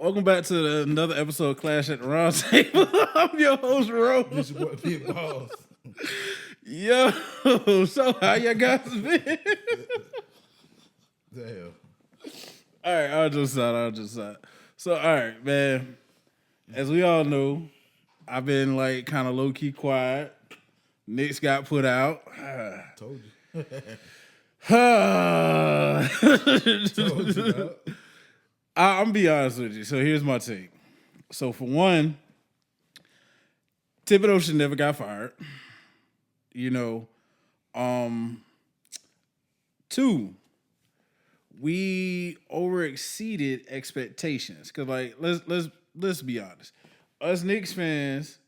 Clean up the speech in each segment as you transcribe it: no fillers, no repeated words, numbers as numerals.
Welcome back to another episode of Clash at the Round Table. I'm your host, Rose. This is what Big Balls. Yo, so how y'all guys been? Damn. All right, I'll just start. So, all right, man. As we all know, I've been like kind of low key quiet. Knicks got put out. Told you. I'm Told you, dog. gonna be honest with you. So here's my take. So for one, Thibodeau should never got fired. You know, two, we overexceeded expectations. Cause like let's be honest, us Knicks fans,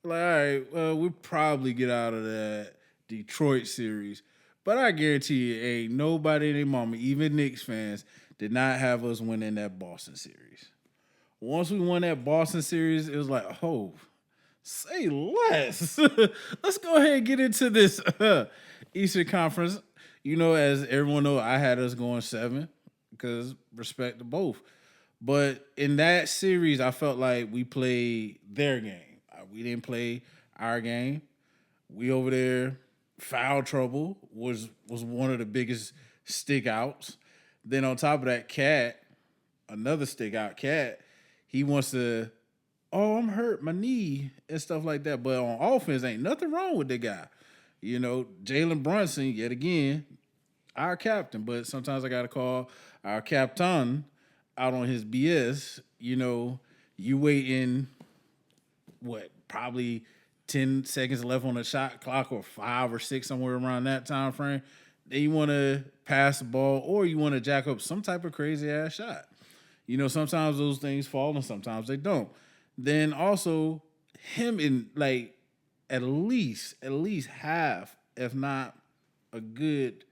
like, all right, well, we'll probably get out of that Detroit series. But I guarantee you, ain't nobody in their mama, even Knicks fans, did not have us winning that Boston series. Once we won that Boston series, it was like, oh, say less. Let's go ahead and get into this Eastern Conference. You know, as everyone knows, I had us going 7 because respect to both. But in that series, I felt like we played their game. We didn't play our game. We over there, foul trouble was one of the biggest stick outs. Then on top of that, Cat, another stick out, Cat, he wants to, oh, I'm hurt, my knee, and stuff like that. But on offense, ain't nothing wrong with the guy. You know, Jalen Brunson, yet again, our captain. But sometimes I got to call our captain out on his BS. You know, you waiting, probably 10 seconds left on the shot clock or 5 or 6, somewhere around that time frame. Then you want to pass the ball or you want to jack up some type of crazy ass shot. You know, sometimes those things fall and sometimes they don't. Then also him in like at least half, if not a good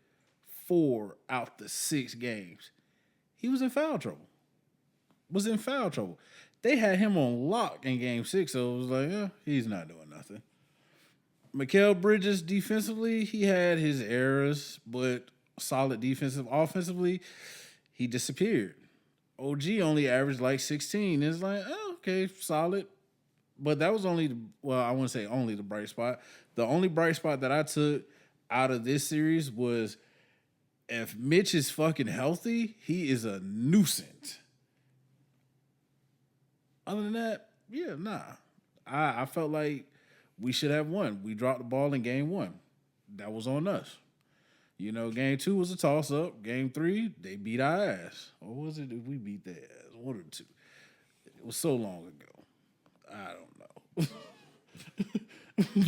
4 out the 6 games, he was in foul trouble. They had him on lock in game 6, so it was like, he's not doing nothing. Mikal Bridges defensively, he had his errors, but solid defensive. Offensively, he disappeared. OG only averaged like 16. It's like, okay, solid. But that was only, I wouldn't say only the bright spot. The only bright spot that I took out of this series was if Mitch is fucking healthy, he is a nuisance. Other than that, I felt like we should have won. We dropped the ball in game 1. That was on us. You know, game 2 was a toss-up. Game 3, they beat our ass. Or was it we beat their ass? 1 or 2. It was so long ago. I don't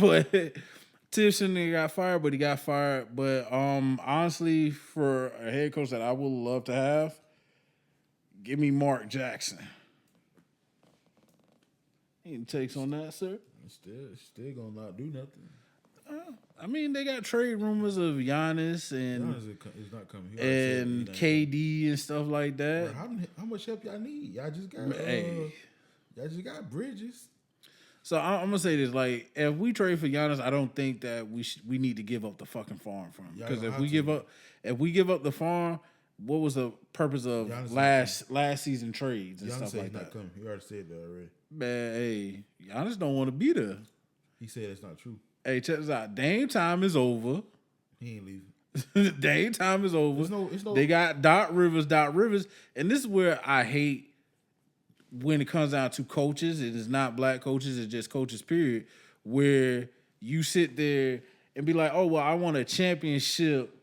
know. But Tibbs got fired, but he got fired. But honestly, for a head coach that I would love to have, give me Mark Jackson. Any takes on that, sir? Still gonna not do nothing. I mean, they got trade rumors of Giannis and Giannis is not coming. And KD and stuff like that. Bro, how much help y'all need? Y'all just got Bridges. So I'm gonna say this: like, if we trade for Giannis, I don't think that we need to give up the fucking farm for him. Because if we give up the farm, what was the purpose of Giannis last season trades and Giannis stuff like not that? Coming. He already said that already. Man, hey, Giannis don't want to be there. He said it's not true. Hey, check this out. Dame time is over. He ain't leaving. Dame time is over. It's no. They got Doc Rivers, and this is where I hate when it comes down to coaches. It is not black coaches; it's just coaches. Period. Where you sit there and be like, "Oh well, I want a championship,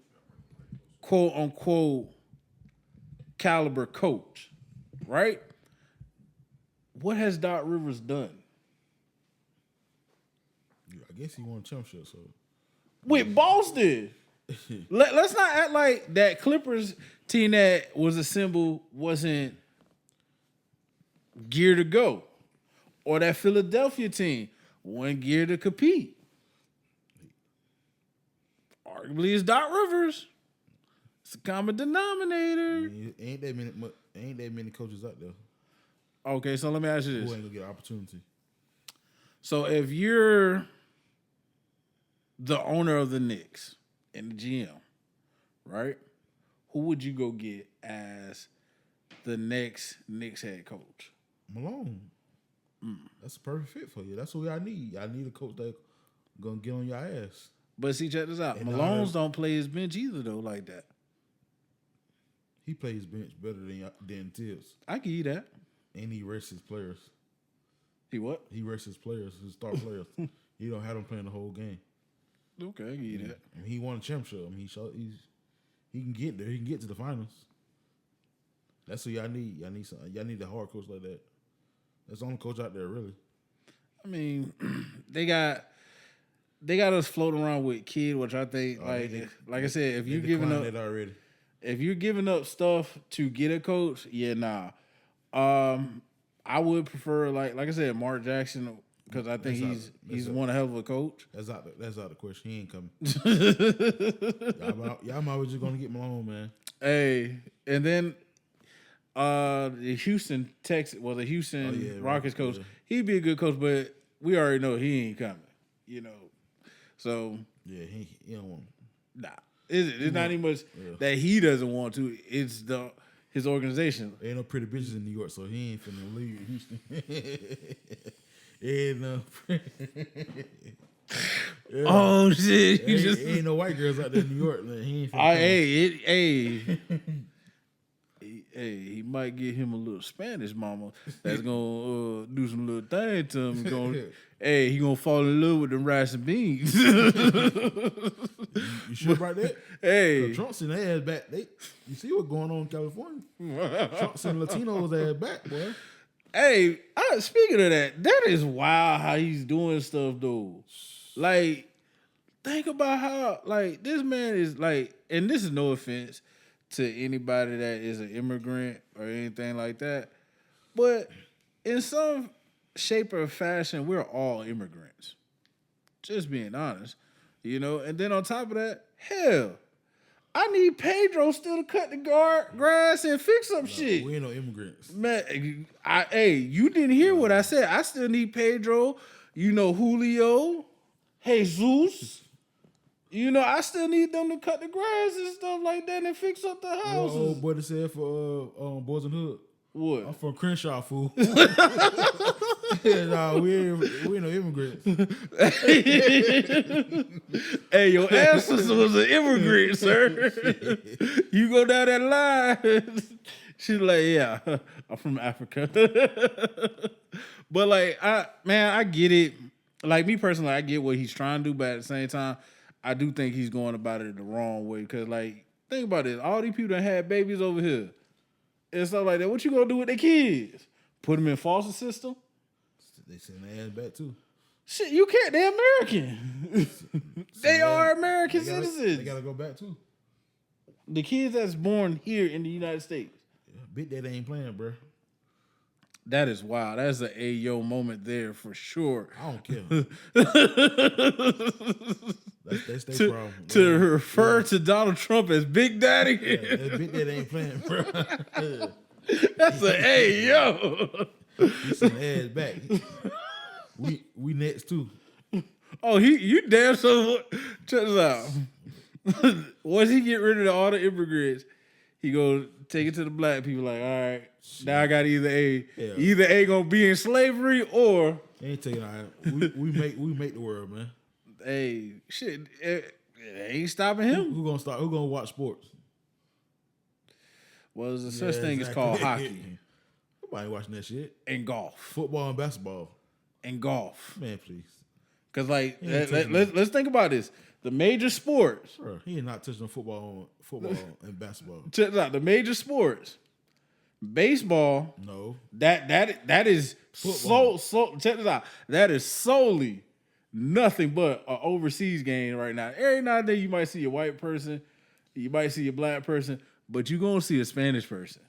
quote unquote, caliber coach," right? What has Doc Rivers done? I guess he won a championship, so. With Boston. Let's not act like that Clippers team that was assembled wasn't geared to go. Or that Philadelphia team wasn't geared to compete. Arguably, it's Doc Rivers. It's a common denominator. Ain't that many coaches out there. Okay, so let me ask you this. Who ain't gonna get an opportunity? So if you're the owner of the Knicks and the GM, right? Who would you go get as the next Knicks head coach? Malone. That's a perfect fit for you. That's what I need. I need a coach that gonna get on your ass. But see, check this out. And Malone's don't play his bench either, though, like that. He plays bench better than Tibbs. I give you that. And he rests his players. He what? He rests his players, his star players. He don't have them playing the whole game. Okay, I give you that. I mean, he won a championship. I mean, he can get there. He can get to the finals. That's what y'all need. Y'all need a hard coach like that. That's the only coach out there, really. I mean, they got us floating around with Kid, which I think, like I said, if you're giving up it already. If you're giving up stuff to get a coach, yeah, nah. I would prefer like I said, Mark Jackson, because I think he's one hell of a coach. That's out the question. He ain't coming. y'all might was just gonna get Malone, man. Hey, and then the Houston Rockets coach, he'd be a good coach, but we already know he ain't coming. You know, so yeah, he don't want. Nah. It's not even much that he doesn't want to. It's his organization. Ain't no pretty bitches in New York, so he ain't finna leave Houston. Ain't no. Oh shit! Ain't no white girls out there in New York. Man. He ain't finna he might get him a little Spanish mama that's gonna do some little thing to him. He gonna fall in love with them rice and beans. You sure about that? Hey, Trump sent their ass back. You see what's going on in California? Trump sent Latinos ass back, boy. Hey, speaking of that is wild how he's doing stuff though. Like, think about how this man is and this is no offense to anybody that is an immigrant or anything like that, but in some shape or fashion, we're all immigrants. Just being honest, you know. And then on top of that, hell, I need Pedro still to cut the grass and fix some shit. We ain't no immigrants, man. You didn't hear what I said. I still need Pedro. You know, Julio, Jesus. You know, I still need them to cut the grass and stuff like that and fix up the houses. Old boy that said for Boys and Hood. What? I'm from Crenshaw, fool. Nah, we ain't no immigrants. Hey, your ancestor was an immigrant, sir. You go down that line. She's like, yeah, I'm from Africa. But I get it. Like me personally, I get what he's trying to do, but at the same time, I do think he's going about it the wrong way. Because, think about it. All these people that had babies over here and stuff like that. What you gonna do with their kids? Put them in foster system? They send their ass back too. Shit, you can't. They're American. They are American citizens. They gotta go back too. The kids that's born here in the United States. Yeah, Big Daddy ain't playing, bro. That is wild. That's an Ayo moment there for sure. I don't care. That's their problem. To refer to Donald Trump as Big Daddy. Yeah, that Big Daddy ain't playing, bro. That's an Ayo. He sent ass back. We next too. Oh, you damn so. Check this out. Once he get rid of all the immigrants, he go take it to the black people. Like, all right, now I got either A gonna be in slavery or ain't taking all right. We make the world, man. Hey, shit, it ain't stopping him. Who gonna stop? Who gonna watch sports? Well, there's a such thing as called hockey. Nobody watching that shit. And golf. Football and basketball. And golf. Man, please. Because, let's think about this. The major sports. Bro, he ain't not touching football and basketball. Check this out. The major sports. Baseball. No. That is so check this out. That is solely nothing but an overseas game right now. Every now and then you might see a white person, you might see a black person, but you're gonna see a Spanish person.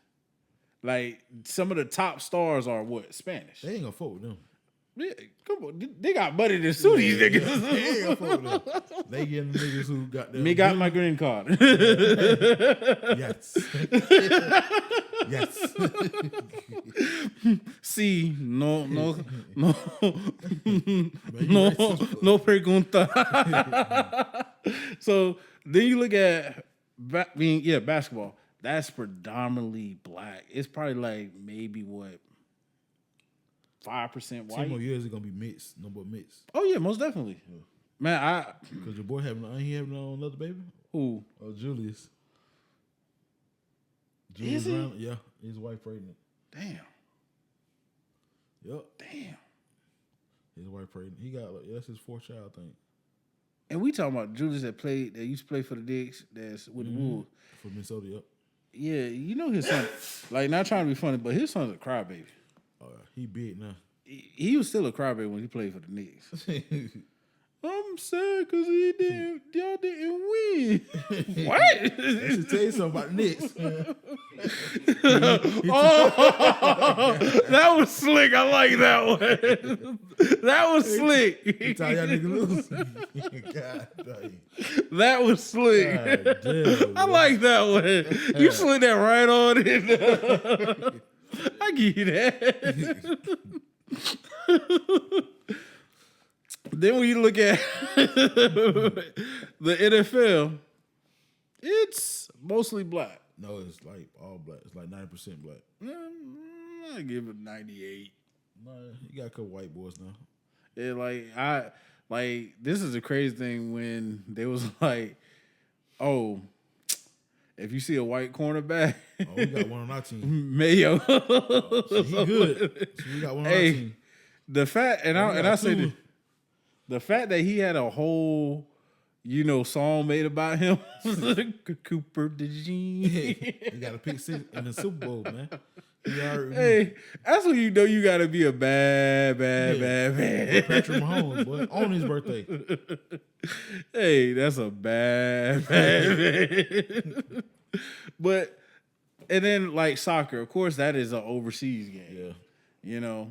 Like some of the top stars are what? Spanish. They ain't gonna fuck with them. Yeah, come on. They got money to sue these niggas. They ain't gonna fuck with them. They getting the niggas who got them. Me got my green card. Yes. Yes. Sí, no pregunta. So then you look at basketball. That's predominantly black. It's probably like maybe what 5% 10 white. more years, it's gonna be mixed. No more mixed. Oh yeah, most definitely. Man, Because your boy he having another baby. who Oh, Julius. Is he? Brown, yeah, his wife pregnant. damn. Yep, Damn. his wife pregnant. He got that's his fourth child, I think. And we talking about Julius that used to play for the Knicks, that's with the Wolves. For Minnesota, yep. Yeah, you know his son. Like, not trying to be funny, but his son's a crybaby. He big now. He was still a crybaby when he played for the Knicks. I'm sad because y'all didn't win. What? I should tell you something about the Knicks. That was slick. I like that one. That was slick. He tell y'all niggas lose. God dang. That was slick. God damn, I like that one. You slid that right on in. I give you that. Then when you look at the NFL, it's mostly black. No, it's like all black. It's like 90% black. I give it 98. Nah, you got a couple white boys now. Yeah, this is the crazy thing when they was like, oh, if you see a white cornerback, Oh, we got one on our team. Mayo. So he good. So we got one on our team. The fact, and I say two. the fact that he had a whole, song made about him, Cooper DeJean. He got a pick six in the Super Bowl, man. Hey, that's when you know you got to be a bad man. Patrick Mahomes, boy, on his birthday. Hey, that's a bad man. But, and then like soccer, of course, that is an overseas game. Yeah.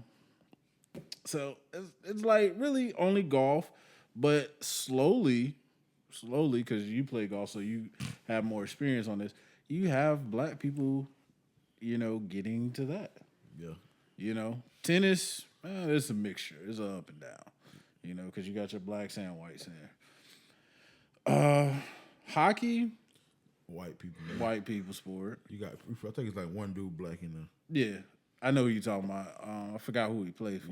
So it's like really only golf, but slowly, because you play golf, so you have more experience on this. You have black people, getting to that. Yeah. Tennis, it's a mixture. It's an up and down, because you got your blacks and whites in there. Hockey, White people. Man. white people sport. You got, I think it's like one dude black in there. Yeah, I know who you're talking about. I forgot who he played for,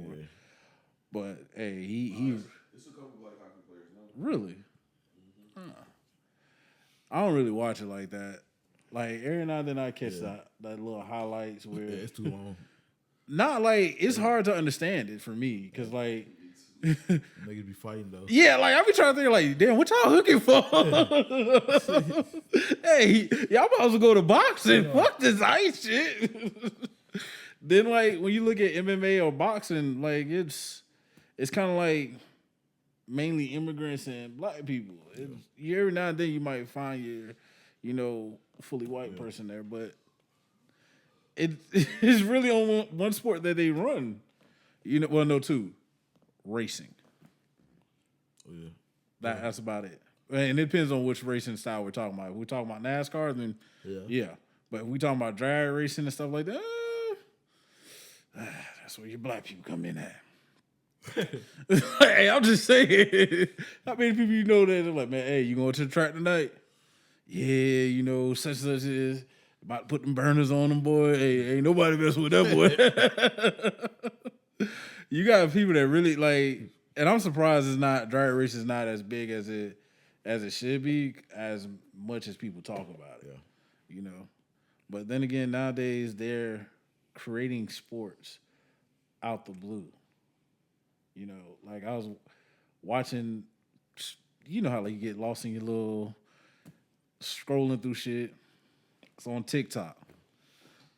but hey, he There's a couple black hockey players now. really. I don't really watch it like that. Like every now and then I catch that little highlights where Yeah, it's too long. not like it's hard to understand it for me because like Niggas be fighting though. yeah, like I be trying to think like damn what y'all hooking for? Hey, y'all might as well go to boxing. Fuck this ice shit. Then like when you look at MMA or boxing, like it's kind of like mainly immigrants and black people. You every now and then you might find your, fully white person there, but it's really on one sport that they run. Well, no, two, racing. Oh, yeah. That's about it. And it depends on which racing style we're talking about. If we're talking about NASCAR, then yeah. But if we're talking about drag racing and stuff like that, that's where your black people come in at. Hey, I'm just saying. How many people you know that they're like, man, hey, you going to the track tonight? Yeah, such and such is about to put them burners on them, boy. Hey, ain't nobody messing with that boy. You got people that really like, and I'm surprised drag race is not as big as it should be, as much as people talk about it. Yeah. But then again, nowadays they're creating sports out the blue. Like I was watching, how like you get lost in your little scrolling through shit. It's on TikTok.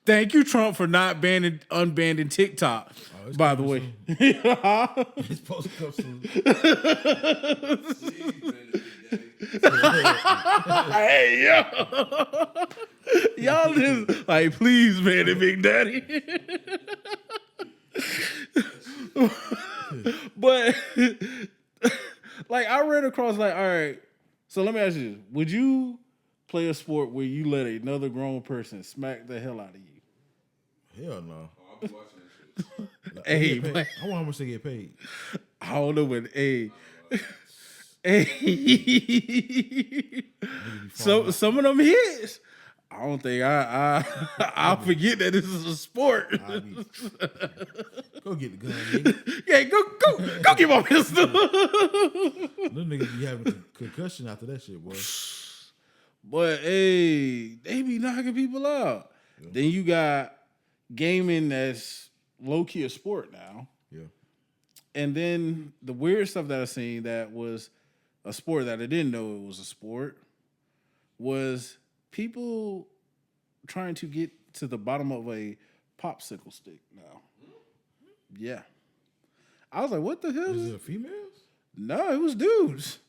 Thank you, Trump, for not unbanning TikTok. By the way, It's supposed to come soon. Hey yo, y'all just like please, man, it Big Daddy. But like I read across like, all right, so let me ask you this. Would you play a sport where you let another grown person smack the hell out of you? Hell no. Oh, I'll be watching that shit. Like, Hey, they get paid. man. I wonder how much they get paid. I don't know, but hey. So some of them hits. I don't think I'll forget that this is a sport. Go Go get the gun, nigga. Yeah, go get my pistol. Them niggas be having concussion after that shit, boy. But hey, they be knocking people out. Yeah. Then you got gaming that's low key a sport now. Yeah. And then the weird stuff that I seen that was a sport that I didn't know it was a sport was people trying to get to the bottom of a popsicle stick now. Yeah. I was like, what the hell? Is it females? No, it was dudes.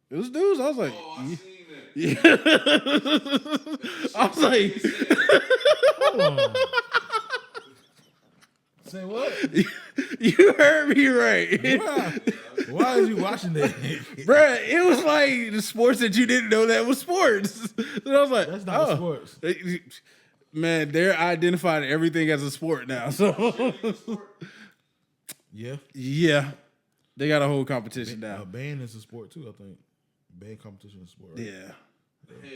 It was dudes. I was like, Oh, I seen that. yeah. I was like, Hold on. Say what? you heard me right. Why is you watching that? Bruh, it was like the sports that you didn't know that was sports. And I was like, That's not sports. Man, they're identifying everything as a sport now. So Yeah. yeah, they got a whole competition now. Band is a sport too, I think. Band competition is a sport. Right? Yeah. Hell no.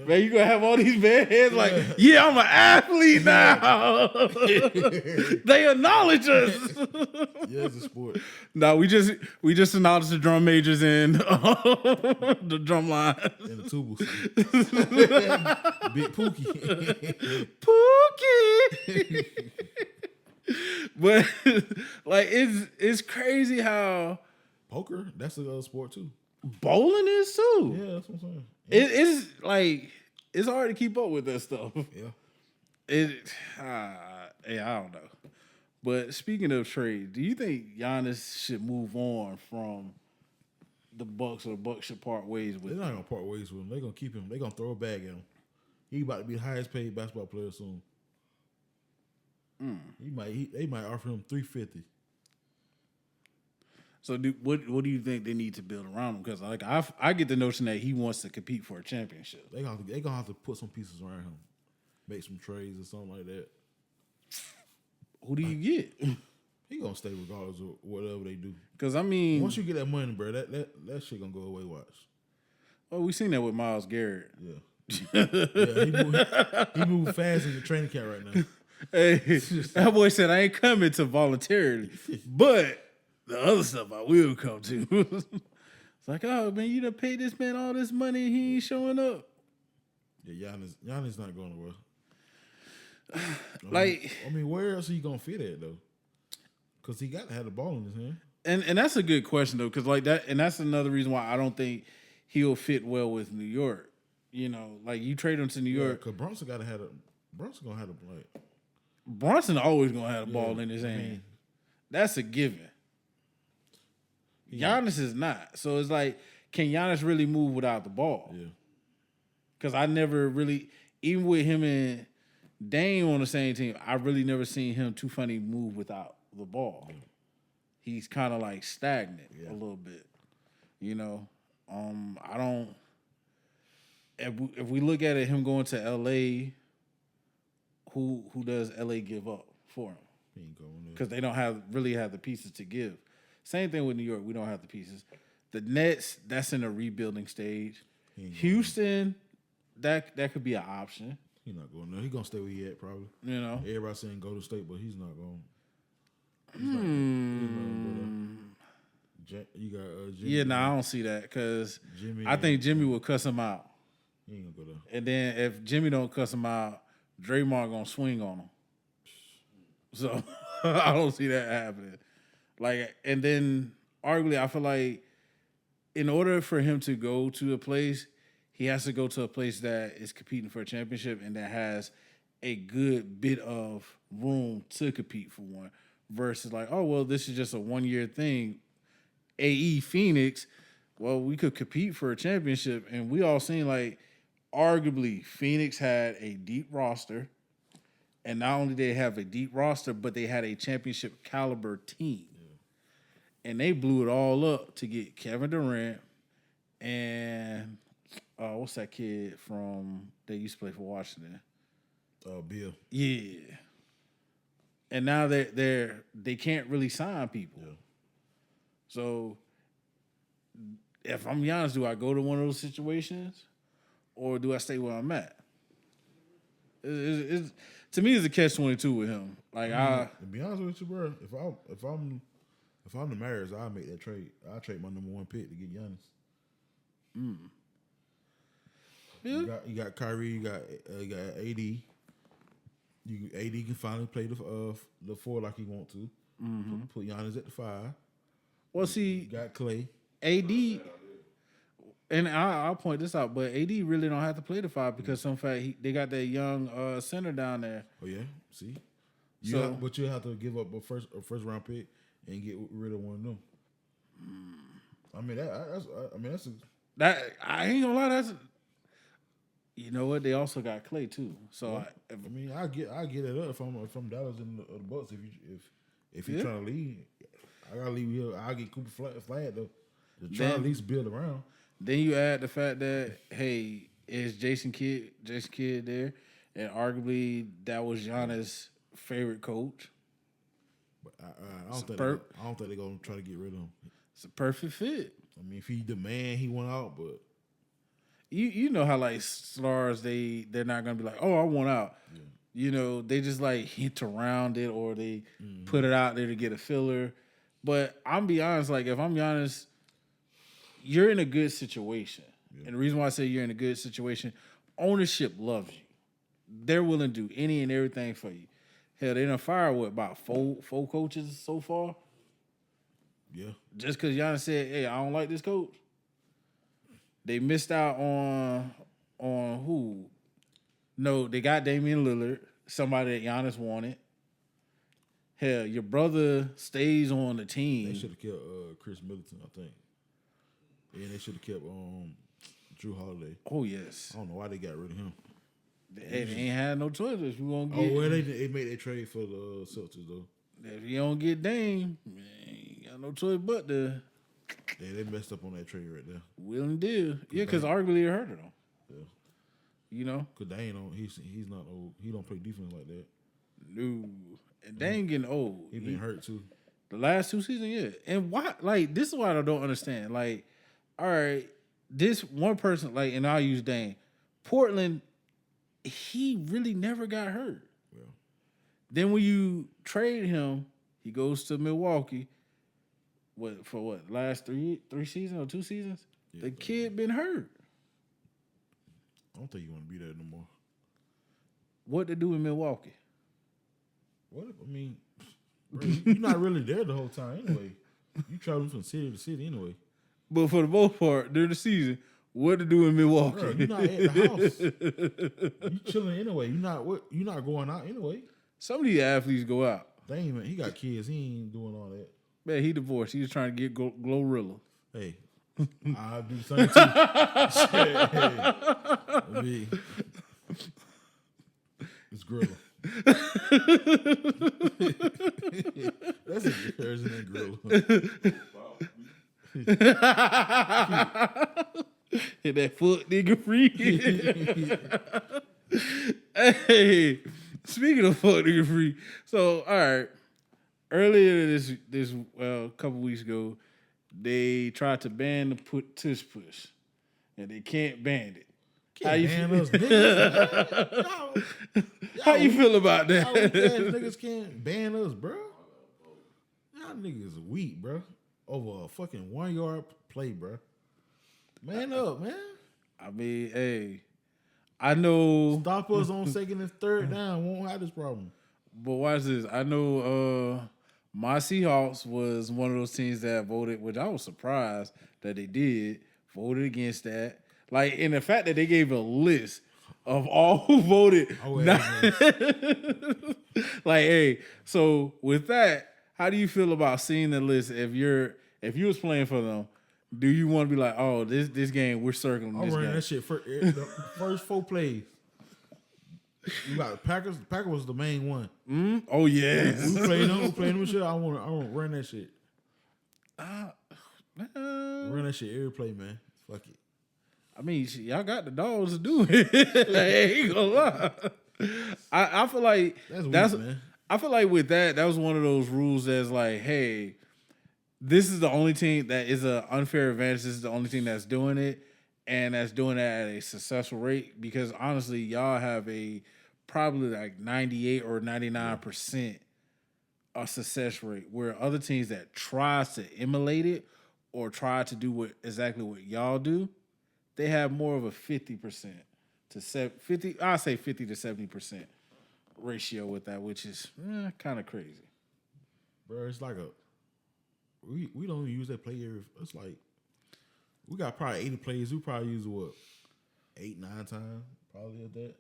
Man, you gonna have all these bad heads like, yeah, I'm an athlete now. They acknowledge us. Yeah, it's a sport. No, we just acknowledged the drum majors and the drum line. And the tubals. Big Pookie. Pookie. But like it's crazy how Poker, that's a sport too. bowling is too. Yeah, that's what I'm saying. It's like it's hard to keep up with that stuff. Yeah. Yeah, I don't know. But speaking of trade, do you think Giannis should move on from the Bucks, or the Bucks should part ways with They're him? not gonna part ways with him. They're gonna keep him. They're gonna throw a bag at him. He about to be the highest paid basketball player soon. They might offer him $350. So what do you think they need to build around him? Because like I get the notion that he wants to compete for a championship. They gonna have to put some pieces around him, make some trades or something like that. Who do you get? He gonna stay regardless of whatever they do. Because I mean, Once you get that money, bro, that shit gonna go away. Watch. oh, we seen that with Myles Garrett. Yeah. Yeah, he moved fast in the training camp right now. Hey, that boy said I ain't coming to voluntarily, but the other stuff I will come to. It's like, oh man, you done paid this man all this money and he ain't showing up. Yeah, Giannis not going nowhere. Like, I mean, where else are you gonna fit at though? Because he got to have the ball in his hand. and that's a good question though, because like that, and that's another reason why I don't think he'll fit well with New York. You know, like you trade him to New York, Because Brunson gonna have the like. Brunson always gonna have the ball in his hand. That's a given. Giannis is not. So it's like, can Giannis really move without the ball? Yeah. Because I never really, even with him and Dame on the same team, I really never seen him too funny move without the ball. Yeah. He's kind of like stagnant a little bit. You know, I don't. If we look at it, him going to LA, who does LA give up for him? He ain't going there. Because they don't really have the pieces to give. Same thing with New York. We don't have the pieces. The Nets, that's in a rebuilding stage. Houston, that could be an option. He's not going there. He's gonna stay where he at probably. You know. Everybody saying go to state, but he's not going. You got Jimmy. Yeah, I don't see that because Jimmy. I think Jimmy will cuss him out. He ain't gonna go there. And then if Jimmy don't cuss him out, Draymond gonna swing on him. So I don't see that happening. Like, and then arguably, I feel like in order for him to go to a place, he has to go to a place that is competing for a championship and that has a good bit of room to compete for one. Versus like, oh well, this is just a 1 year thing. AE Phoenix, well, we could compete for a championship, and we all seen like, arguably, Phoenix had a deep roster. And not only did they have a deep roster, but they had a championship caliber team. Yeah. And they blew it all up to get Kevin Durant and what's that kid from they used to play for Washington? Bill. Yeah. And now they can't really sign people. Yeah. So if I'm Giannis, do I go to one of those situations or do I stay where I'm at? to me, it's a catch-22 with him. Like To be honest with you, bro, if I'm the Mariners, I'll make that trade. I'll trade my number 1 pick to get Giannis. yeah. You got Kyrie, you got AD. AD can finally play the 4 like he want to. Put Giannis at the 5. Well, see, You got Clay. AD, and I'll point this out, but AD really don't have to play the 5 because some fact they got that young center down there. Oh yeah, see. So- But you have to give up a first round pick and get rid of one of them. I mean that's a That I ain't gonna lie, that's you know what? They also got Clay too. So I mean, I get it up if I'm Dallas and the Bucks. If you're Yeah. trying to lead, I gotta leave here. I'll get Cooper Flag to try to at least build around. then you add the fact that hey, is Jason Kidd there, and arguably that was Giannis' favorite coach. But I don't think they're gonna try to get rid of him. It's a perfect fit. I mean, if he the man, he went out, but You know how like stars they're not gonna be like, oh, I want out. Yeah. You know, they just like hint around it or they put it out there to get a filler. But I'm be honest, like if I'm Giannis, you're in a good situation. And the reason why I say you're in a good situation, ownership loves you. They're willing to do any and everything for you. Hell, they done fired about four coaches so far. yeah, Just because Giannis said, hey, I don't like this coach. They missed out on who? No, they got Damian Lillard, somebody that Giannis wanted. Hell, your brother stays on the they team. should have kept Chris Middleton, I think, and they should have kept Drew Holiday. Oh yes, I don't know why they got rid of him. they ain't had no choice if you want to Oh get. well, they made that trade for the Celtics though. If you don't get Dame, man, you got no choice but to Yeah, they messed up on that trade right there. will and deal. Yeah, because arguably it hurt them. Yeah. You know, Cause they ain't on. He's not old. He don't play defense like that. no, and Dame getting old. He been hurt too. The last 2 seasons, yeah. And why? Like, this is what I don't understand. Like, all right, this one person, like, and I'll use Dame. Portland, he really never got hurt. Yeah. Then when you trade him, he goes to Milwaukee. Last three seasons or 2 seasons? Yeah, The kid been hurt. I don't think you want to be there no more. What to do in Milwaukee? What? I mean, bro, you're not really there the whole time anyway. You traveling from city to city anyway. But for the most part, during the season, what to do in Milwaukee? Bro, you're not at the house. You chilling anyway. You're not going out anyway. Some of these athletes go out. Dang man, he got kids. He ain't doing all that. Man, he divorced. He was trying to get Glorilla. Hey, I'll do the same too. Hey, me. It's Gorilla. That's a comparison than Gorilla. Hit that foot, nigga, free. Hey, speaking of fuck, nigga, free. So, all right. Earlier this couple weeks ago, they tried to ban the tush push, and they can't ban it. How you Damn, feel? those niggas. How you feel about Y'all weak ass that? niggas can't ban us, bro. Y'all niggas weak, bro. Over a fucking 1 yard play, bro. Man up, man. I mean, hey, I know, Stop us on second and third down. Won't have this problem. but watch this. I know my Seahawks was one of those teams that voted, which I was surprised that they did, voted against that. Like, in the fact that they gave a list of all who voted. Oh, not- yeah. like, hey, so with that, how do you feel about seeing the list? If you was playing for them, do you want to be like, oh, this game, we're circling I'm this running game? that shit for the first 4 plays. You got the Packers. The Packers was the main one. Oh, yes. We playing them and shit. I want to run that shit. Run that shit every play, man. Fuck it. I mean, shit, y'all got the dogs to do it. I ain't gonna lie. I feel like That's weak, man. I feel like with that was one of those rules that's like, hey, this is the only team that is an unfair advantage. This is the only team that's doing it, and that's doing it at a successful rate. Because honestly, y'all have a probably like 98 or 99% a success rate, where other teams that tries to emulate it or try to do exactly what y'all do, they have more of a 50% to 50. I'll say 50 to 70% ratio with that, which is kind of crazy. Bro, it's like we don't even use that player. It's like we got probably 80 players. We probably use what 8, 9 times probably at that.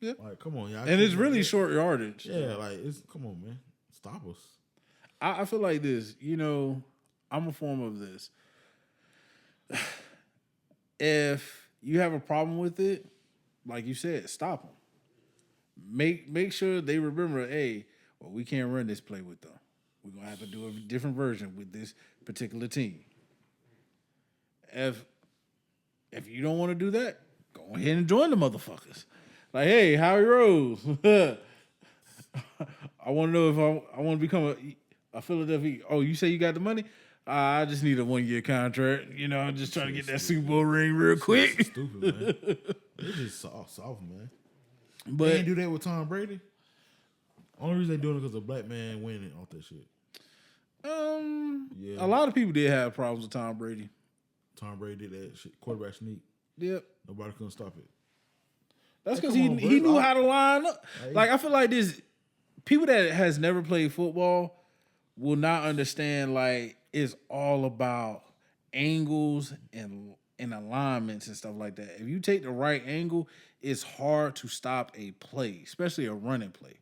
Yep. Like, come on, y'all. And it's really short yardage. Yeah, like come on, man, stop us. I feel like this. You know, I'm a form of this. If you have a problem with it, like you said, stop them. Make sure they remember, hey, well, we can't run this play with them. We're gonna have to do a different version with this particular team. If you don't want to do that, go ahead and join the motherfuckers. Like, hey, Howie Rose, I want to know if I want to become a Philadelphia. Oh, you say you got the money? I just need a 1-year contract. You know, I'm just trying to get that Super Bowl ring real quick. Stupid, man. They're just soft, man. But They ain't do that with Tom Brady. Only reason they doing it because a black man winning off that shit. a lot of people did have problems with Tom Brady. Tom Brady did that shit. Quarterback sneak. Yep. Nobody couldn't stop it. That's Hey, because come on, he bro. knew how to line up. Hey. Like, I feel like this people that has never played football will not understand, like, it's all about angles and alignments and stuff like that. If you take the right angle, it's hard to stop a play, especially a running play.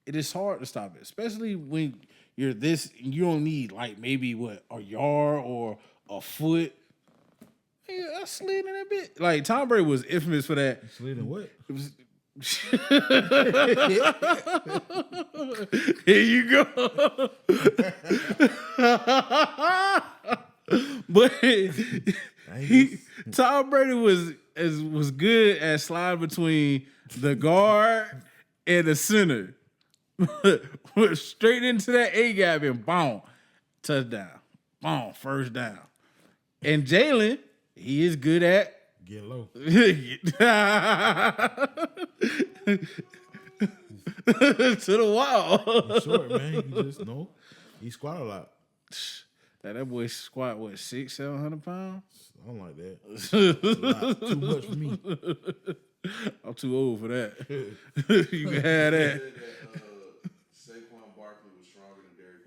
It is hard to stop it, especially when you're this. You don't need like maybe a yard or a foot. Yeah, I slid in that bit. Like Tom Brady was infamous for that. Slid in what? It was. Here you go. But Tom Brady was good at sliding between the guard and the center. Went straight into that A gap and boom, touchdown. Boom, first down. And Jalen, he is good at Get low. to the wall. He's short, man. He just he squat a lot. That boy squat 600-700 pounds. I don't like that. A lot. Too much for me. I'm too old for that. You can have that. Said that Saquon Barkley was stronger than Derrick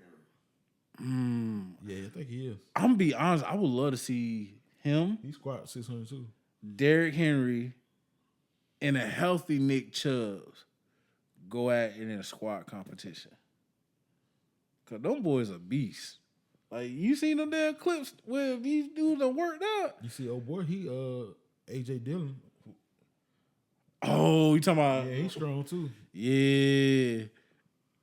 Henry. Yeah, I think he is. I'm gonna be honest. I would love to see him, He squat 600 too. Derrick Henry, and a healthy Nick Chubb go at it in a squat competition. Cause them boys are beasts. Like you seen them damn clips where these dudes are worked out. You see, boy, he AJ Dillon. Oh, you talking about? Yeah, he's strong too. Yeah.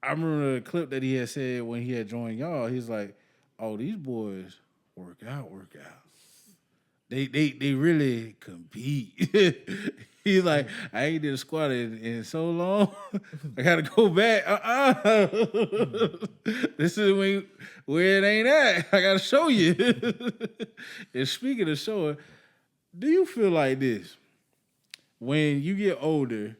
I remember the clip that he had said when he had joined y'all. He's like, "Oh, these boys work out. They really compete." He's like, "I ain't did a squat in so long. I gotta go back. This is where it ain't at. I gotta show you." And speaking of showing, do you feel like this? When you get older,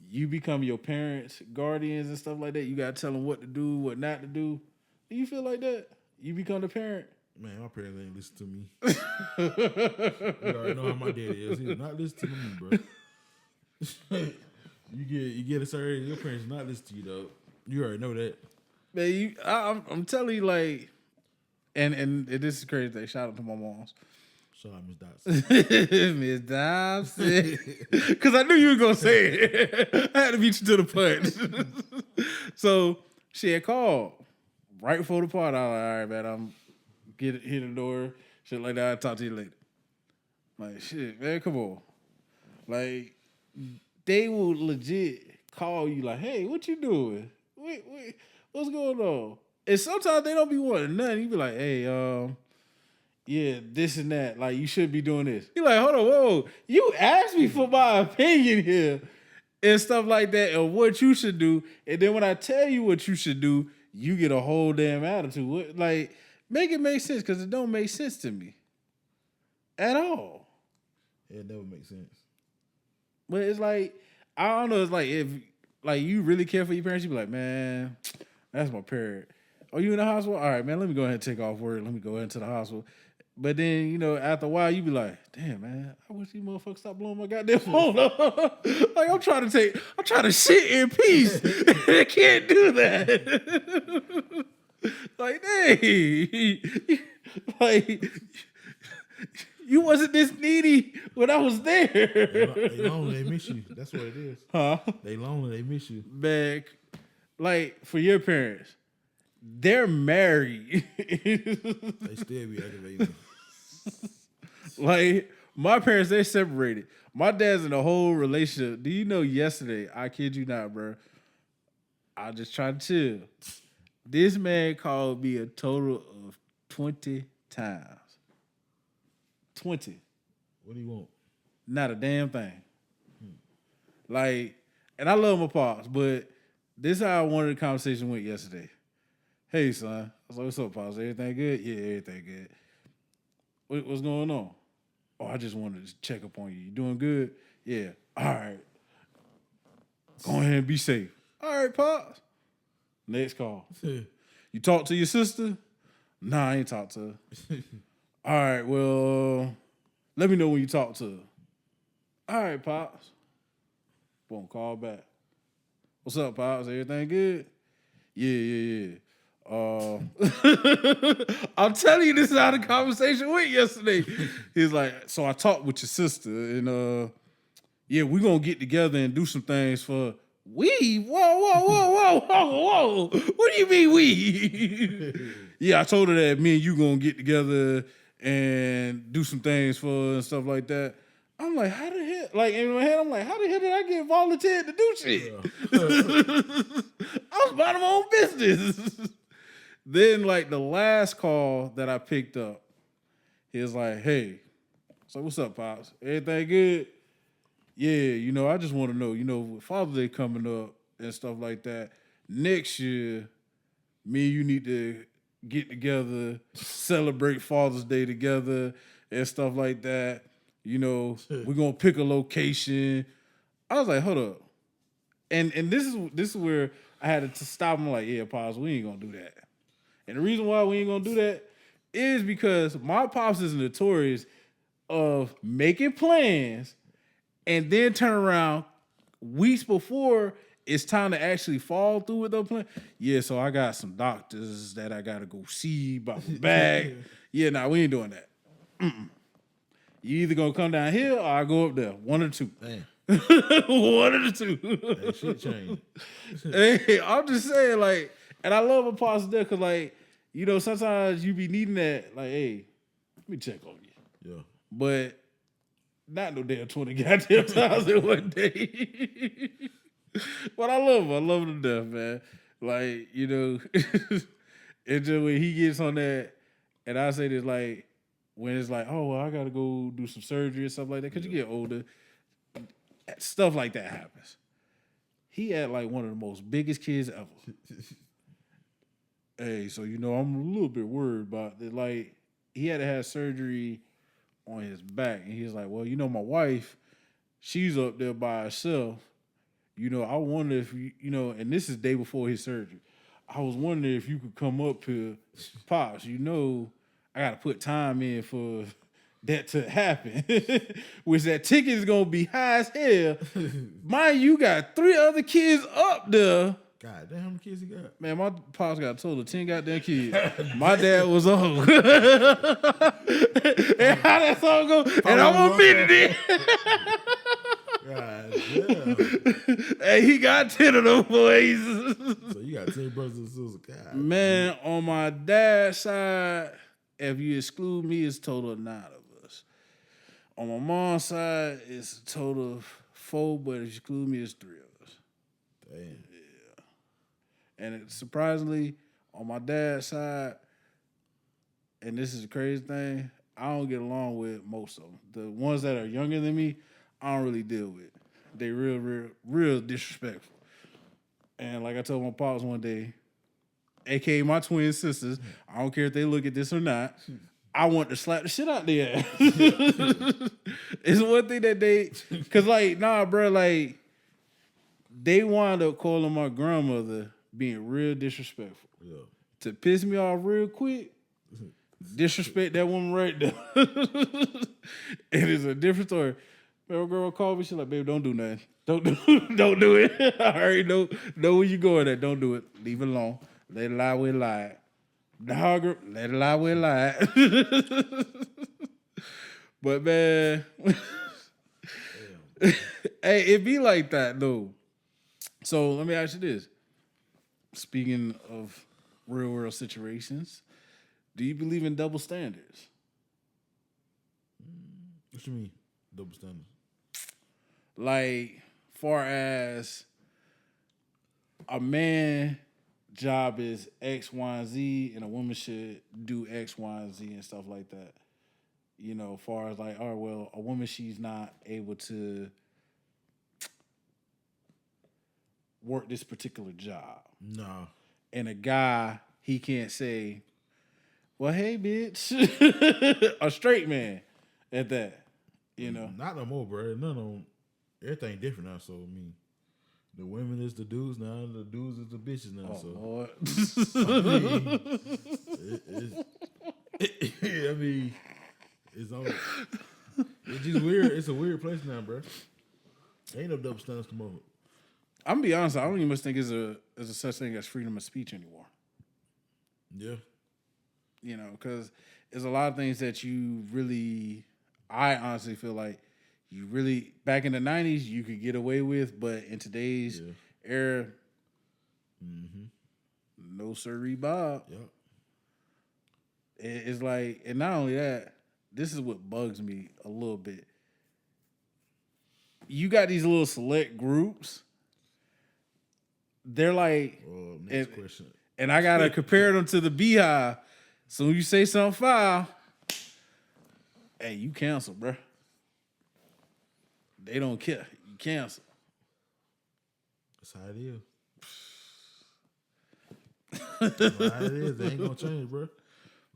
you become your parents' guardians and stuff like that. You gotta tell them what to do, what not to do. Do you feel like that? You become the parent? Man, my parents ain't listen to me. You already know how my dad is. He's not listening to me, bro. you get a certain age, your parents not listen to you, though. You already know that. Man, I'm telling you, like, and this is crazy. Shout out to my moms. Shout out, Miss Dotson. Miss Dobson. Because I knew you were going to say it. I had to beat you to the punch. So she had called right before the party. I was like, all right, man, I'm hit the door, shit like that. I'll talk to you later. Like, shit, man, come on. Like, they will legit call you like, hey, what you doing? Wait, what's going on? And sometimes they don't be wanting nothing. You be like, hey, yeah, this and that. Like, you should be doing this. You're like, hold on, whoa. You asked me for my opinion here and stuff like that and what you should do. And then when I tell you what you should do, you get a whole damn attitude. Like, make it make sense because it don't make sense to me at all. It never makes sense. But it's like, I don't know. It's like if like you really care for your parents, you be like, man, that's my parent. Are you in the hospital? All right, man. Let me go ahead and take off work. Let me go into the hospital. But then, you know, after a while, you be like, damn, man, I wish these motherfuckers stop blowing my goddamn phone up. Like, I'm trying to shit in peace. I can't do that. Like, hey, like, you wasn't this needy when I was there. They lonely, they miss you. That's what it is. Huh? They lonely, they miss you. Man, like, for your parents, they're married. They still be aggravating. Like, my parents, they separated. My dad's in a whole relationship. Do you know yesterday, I kid you not, bro, I just tried to chill. This man called me a total of 20 times. 20. What do you want? Not a damn thing. Like, and I love my pops, but this is how I wanted the conversation went yesterday. Hey, son. I was like, what's up, pops? Everything good? Yeah, everything good. What's going on? Oh, I just wanted to check up on you. You doing good? Yeah. All right. Go ahead and be safe. All right, pops. Next call. You talk to your sister? Nah, I ain't talk to her. All right, well, let me know when you talk to her. All right, pops. Boom, call back. What's up, pops? Everything good? Yeah. I'm telling you, this is how the conversation went yesterday. He's like, so I talked with your sister, and yeah, we're gonna get together and do some things for we. Whoa. What do you mean we? Yeah, I told her that me and you gonna get together and do some things for her and stuff like that. I'm like, how the hell? Like, in my head, I'm like, how the hell did I get volunteered to do shit? I was minding my own business. Then, like, the last call that I picked up, he was like, hey, so what's up, pops? Everything good? Yeah, you know, I just want to know, you know, with Father's Day coming up and stuff like that, next year, me and you need to get together, celebrate Father's Day together and stuff like that. You know, we're going to pick a location. I was like, hold up. And this is where I had to stop. I'm like, yeah, pops, we ain't going to do that. And the reason why we ain't going to do that is because my pops is notorious of making plans and then turn around weeks before it's time to actually fall through with the plan. Yeah, so I got some doctors that I got to go see about my back. Yeah, nah, we ain't doing that. You either going to come down here or I go up there. One or two. Damn. One of the two. That shit changed. Hey, I'm just saying, like, and I love a pops there because, like, you know, sometimes you be needing that, like, hey, let me check on you. Yeah. But not no damn 20 goddamn times in one day. But I love him to death, man. Like, you know, it's just when he gets on that, and I say this, like, when it's like, oh, well, I got to go do some surgery or stuff like that, because you get older, stuff like that happens. He had, like, one of the most biggest kids ever. Hey, so, you know, I'm a little bit worried about that. Like, he had to have surgery on his back. And he was like, well, you know, my wife, she's up there by herself. You know, I wonder if, you know, and this is day before his surgery. I was wondering if you could come up here, Pops, you know, I got to put time in for that to happen. Which that ticket is going to be high as hell. Mind you, got 3 other kids up there. God damn, how many kids he got? Man, my pops got a total of 10 goddamn kids. My dad was old. And how that song go? And I'm admitting it. God damn. Hey, he got 10 of them boys. So you got 10 brothers and sisters. God. Man, on my dad's side, if you exclude me, it's a total of 9 of us. On my mom's side, it's a total of 4, but if you exclude me, it's 3 of us. Damn. And surprisingly, on my dad's side, and this is the crazy thing, I don't get along with most of them. The ones that are younger than me, I don't really deal with. They real disrespectful. And like I told my pops one day, aka my twin sisters, I don't care if they look at this or not, I want to slap the shit out their ass. It's one thing that they, cause like, nah, bro, like, they wound up calling my grandmother being real disrespectful. Yeah. To piss me off real quick, disrespect that woman right there. It is a different story. Little girl called me. She's like, "Baby, don't do nothing. Don't do it. I already know where you going at. Don't do it. Leave it alone. Let it lie where it lied. Dog, let it lie where it lied." But man, hey, it be like that though. So let me ask you this: speaking of real world situations, do you believe in double standards? What you mean? Double standards? Like, far as a man job is X, Y, and Z, and a woman should do X, Y, and Z and stuff like that. You know, far as like, oh well, a woman, she's not able to work this particular job. Nah. And a guy, he can't say, well, hey, bitch. A straight man at that, you know. Not no more, bro. None of them. Everything different now. So I mean, the women is the dudes now. The dudes is the bitches now. Oh, So Lord. I mean, it's all. It's just weird. It's a weird place now, bro. Ain't no double standards come over. I'm gonna be honest, I don't even much think there's a such thing as freedom of speech anymore. Yeah. You know, because there's a lot of things that you really, I honestly feel like you really, back in the 90s, you could get away with, but in today's era, no sirree, Bob. Yeah. It's like, and not only that, this is what bugs me a little bit. You got these little select groups. They're like, Next question. and I gotta compare them to the Beehive. So when you say something foul, hey, you cancel, bro. They don't care. You cancel. That's how it is. That's how it is. They ain't gonna change, bro.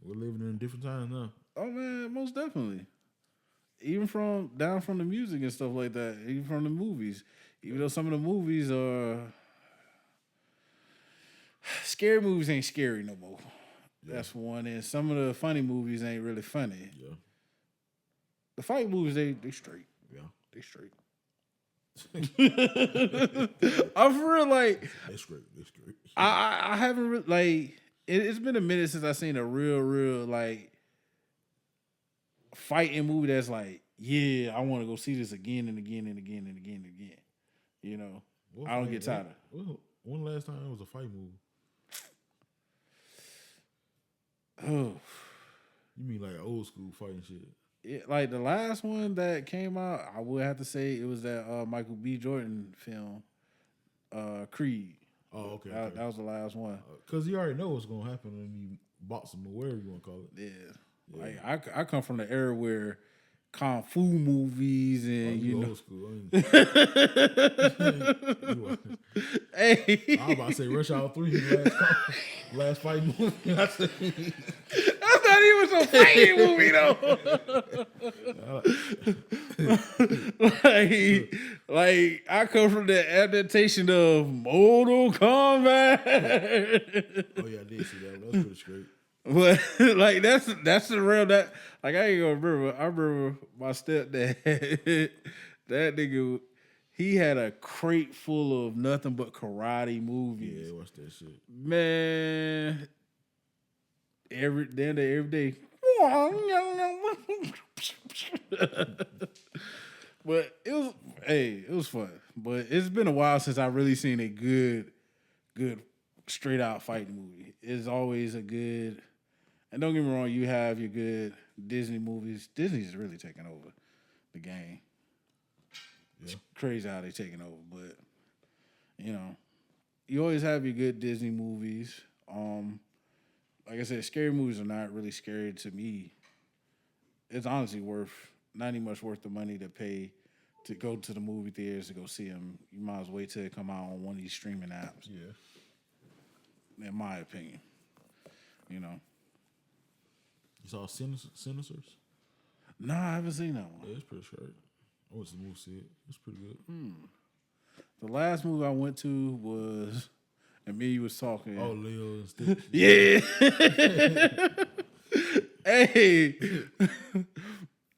We're living in different times now. Oh man, most definitely. Even from down from the music and stuff like that, even from the movies. Even though some of the movies are scary movies ain't scary no more. Yeah. That's one. And some of the funny movies ain't really funny. Yeah. The fight movies, they straight. Yeah. They straight. I'm for real, like They straight. I haven't really, like it's been a minute since I seen a real like fighting movie that's like, yeah, I want to go see this again and again and again and again and again. You know, I don't get tired of. When last time it was a fight movie? Oh, you mean like old school fighting shit? Yeah, like the last one that came out, I would have to say it was that Michael B. Jordan film, Creed. Oh, okay. That was the last one. Because you already know what's gonna happen when you box him or whatever you want to call it. Yeah. Like I come from the era where kung fu movies and you know. Old school. Hey, I was about to say Rush Hour 3, last fight movie. That's not even a fighting movie though. like I come from the adaptation of Mortal Kombat. Oh yeah, I did see that. That was pretty straight. But like that's the real that like I ain't gonna remember. I remember my stepdad. That nigga, he had a crate full of nothing but karate movies. Yeah, watch that shit. Man, every day. But it was fun. But it's been a while since I really seen a good straight out fighting movie. It's always a good, and don't get me wrong, you have your good Disney movies. Disney's really taking over the game. Yeah. It's crazy how they taking over, but you know, you always have your good Disney movies. Like I said, scary movies are not really scary to me. It's honestly not even much worth the money to pay to go to the movie theaters to go see them. You might as well wait till it come out on one of these streaming apps. Yeah. In my opinion. You know. You saw Sinisters? No, I haven't seen that one. Yeah, it's pretty straight. I went to the movie see it. It's pretty good. The last movie I went to was, and me and you was talking. Oh, Leo and Stitch. Yeah. Hey.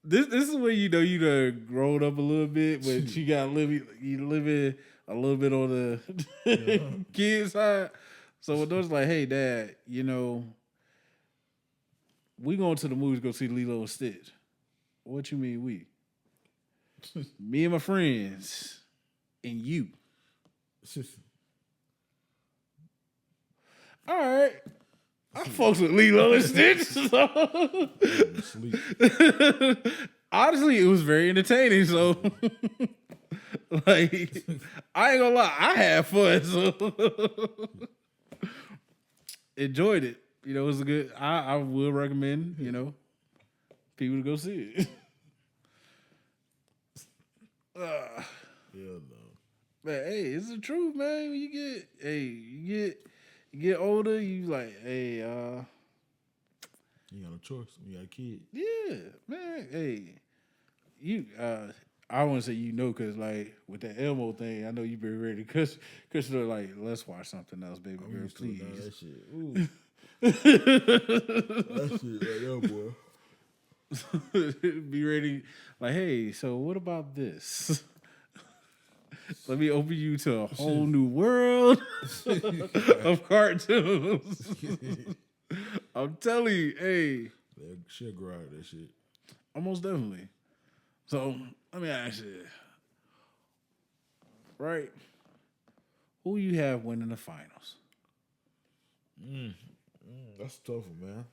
This is where you know you done grown up a little bit, but you got you living a little bit on the kid side. So when those like, hey dad, you know, we going to the movies go see Lilo and Stitch. What you mean we? Me and my friends and you. All right. I fucks with Lilo and Stitch. So. Sleep. Honestly, it was very entertaining. So, like, I ain't gonna lie, I had fun. So, enjoyed it. You know, it was a good. I will recommend. You know, people to go see it. Hell no. Man, hey, it's the truth, man. When you get older, you like, hey, You got no choice when you got a kid. yeah, man, hey, you, I want to say you know, cause like with that Elmo thing, I know you been ready. Cause they're like, let's watch something else, baby I'm girl, used to please. it now, that shit. Ooh. That shit right there, boy. Be ready, like, hey, so what about this? Let me open you to a whole new world of cartoons. I'm telling you, hey, She'll grow out of that shit. almost definitely. So let me ask you, right? Who you have winning the finals? That's a tough one, man.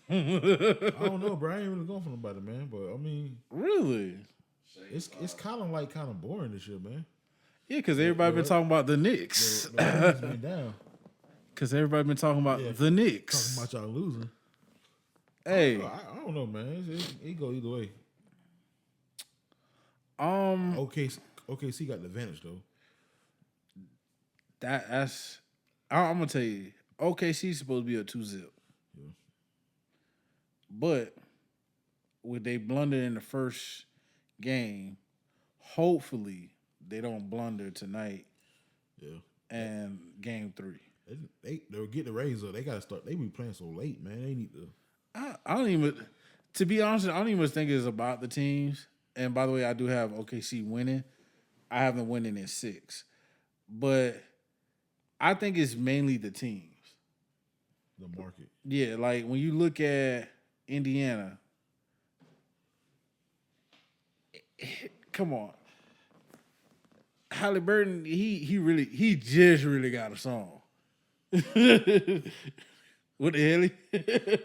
I don't know, bro. I ain't really going for nobody, man. But I mean, Really? it's kind of boring this year, man. Yeah, because everybody been talking about the Knicks. The Lakers been down. Because everybody been talking about Yeah, the Knicks. Talking about y'all losing. Hey, I don't know, man. It go either way. OKC got the advantage though. that's I'm gonna tell you, OKC's supposed to be a 2-0. Yeah. But with they blunder in the first game, hopefully they don't blunder tonight Yeah. and game 3. They'll get the Rays up. They gotta start. They be playing so late, man. They need to. I don't even, to be honest, I don't even think it's about the teams. And by the way, I do have OKC winning. I have them winning in 6. But I think it's mainly the teams. The market. Yeah, like when you look at Indiana, come on. Halliburton, he just really got a song. What the hell?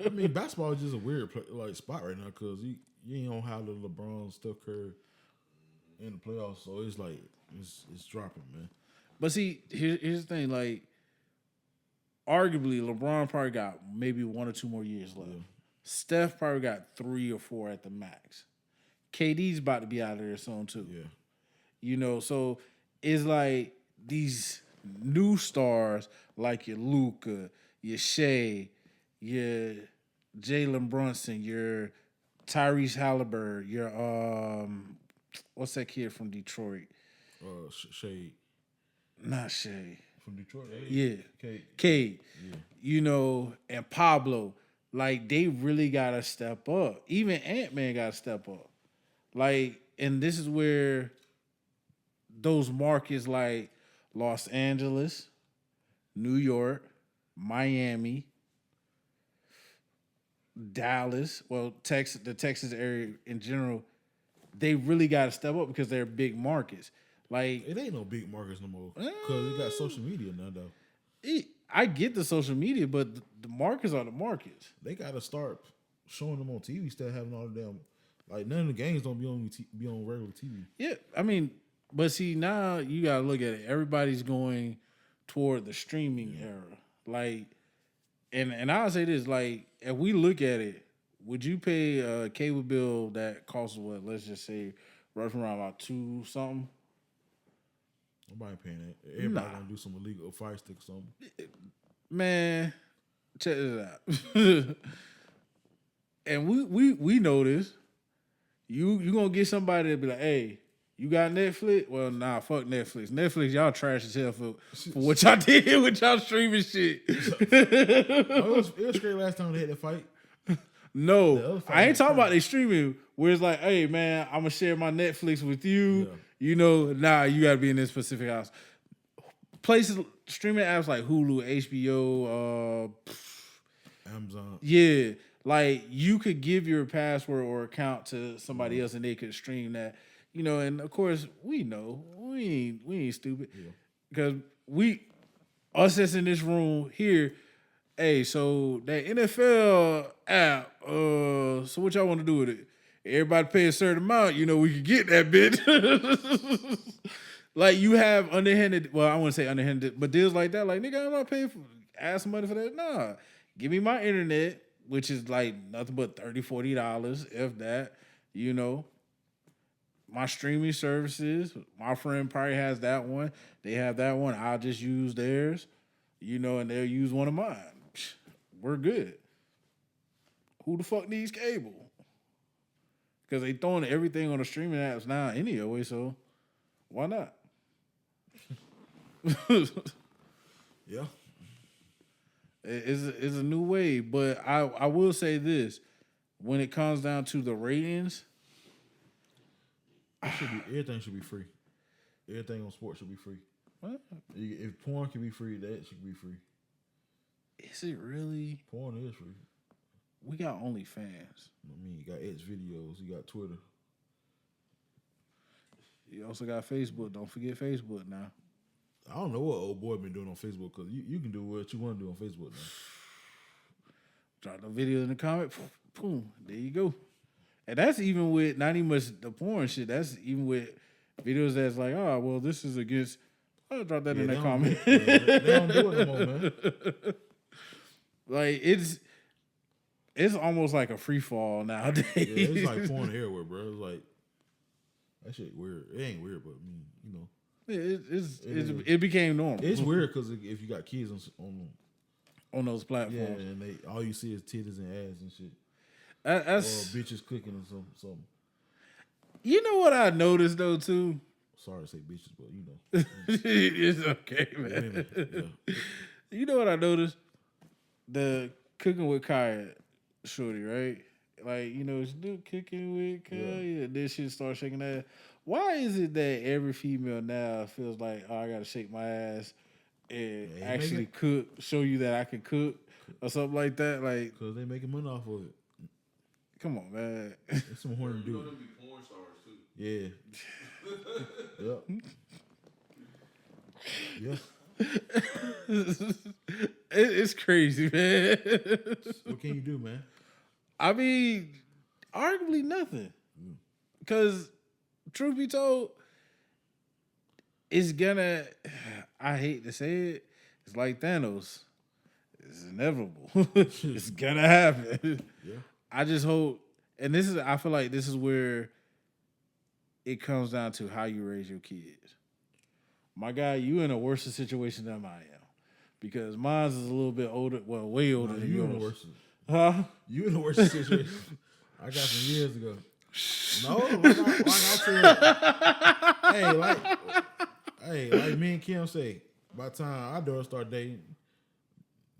I mean, basketball is just a weird spot right now because you ain't don't have the LeBron, Steph Curry in the playoffs, so it's like it's dropping, man. But see, here's the thing, like, arguably LeBron probably got maybe 1 or 2 more years left. Yeah. Steph probably got 3 or 4 at the max. KD's about to be out of there soon too. Yeah. You know, so it's like these new stars like your Luka, your Shea, your Jalen Brunson, your Tyrese Halliburton, your what's that kid from Detroit? Shade Not Shea. from Detroit. Yeah. Kate. Cade. Yeah. You know, and Pablo. Like, they really gotta step up. Even Ant-Man gotta step up. Like, and this is where those markets like Los Angeles, New York, Miami, Dallas, well, Texas, the Texas area in general, they really got to step up because they're big markets. Like, It ain't no big markets no more because it got social media now though. I get the social media, but the markets are the markets. They gotta start showing them on TV. Still having all the damn none of the games don't be on regular TV. Yeah, I mean, but see, now you gotta look at it. Everybody's going toward the streaming era. Like, and I'll say this, like, if we look at it, would you pay a cable bill that costs what? Let's just say roughly around about 2 something. Nobody paying that. Everybody gonna do some illegal fire stick or something. Man, check this out. And we know this. You gonna get somebody to be like, hey, You got Netflix? Well, nah, fuck Netflix. Netflix, y'all trash as hell for what y'all did with y'all streaming shit. it was great last time they had that fight. No, fight I ain't was talking about crazy. they streaming where it's like, hey man, I'm gonna share my Netflix with you. Yeah. You know, nah, you gotta be in this specific house. Places streaming apps like Hulu, HBO, Amazon. yeah, like you could give your password or account to somebody else and they could stream that. You know, and of course we know we ain't stupid because us that's in this room here. Hey, so that NFL app, so what y'all want to do with it? Everybody pay a certain amount, you know, we could get that bit. Like you have underhanded, well, I wouldn't say underhanded, but deals like that, like nigga, I'm not paying for ask some money for that. Nah. Give me my internet, which is like nothing but $30, $40, if that, you know. My streaming services, my friend probably has that one. They have that one. I'll just use theirs, you know, and they'll use one of mine. We're good. Who the fuck needs cable? Because they throwing everything on the streaming apps now anyway, so why not? Yeah. It's a new wave, but I will say this. When it comes down to the ratings, Everything should be free. Everything on sports should be free. what? If porn can be free, that should be free. Is it really? Porn is free. We got OnlyFans. I mean, you got X videos, you got Twitter. You also got Facebook. Don't forget Facebook now. I don't know what old boy been doing on Facebook because you can do what you want to do on Facebook now. Drop the video in the comment. Boom. There you go. And that's even with not even much the porn shit. That's even with videos that's like, oh, well, this is against. I'll drop that in the comment. They don't do it no more, man. Like it's almost like a free fall nowadays. Yeah, it's like porn everywhere, bro. It's like that shit weird. It ain't weird, but I mean, you know, It became normal. it's weird because if you got kids on those yeah, platforms. and they all you see is titties and ass and shit, That's or bitches cooking and something. you know what I noticed though too. Sorry to say bitches, but you know, It's okay, man. yeah. You know what I noticed? The cooking with Kaya shorty, right? Like, you know, she do cooking with Kaya, yeah. Then she start shaking that. Why is it that every female now feels like, oh, I gotta shake my ass and actually cook, show you that I can cook or something like that? Like, because they making money off of it. come on, man. It's some horny You know dude. them be porn stars too. Yeah. Yeah. It's crazy, man. What can you do, man? I mean, arguably nothing. Because, truth be told, it's gonna, I hate to say it, it's like Thanos. It's inevitable. It's gonna happen. Yeah. I just hope, and I feel like this is where it comes down to how you raise your kids. My guy, you in a worse situation than I am. Because mine's is a little bit older, well, way older than You yours. in the worst. Huh? You in the worst situation. I got some years ago. No, like I said, like me and Kim say, by the time our daughter start dating,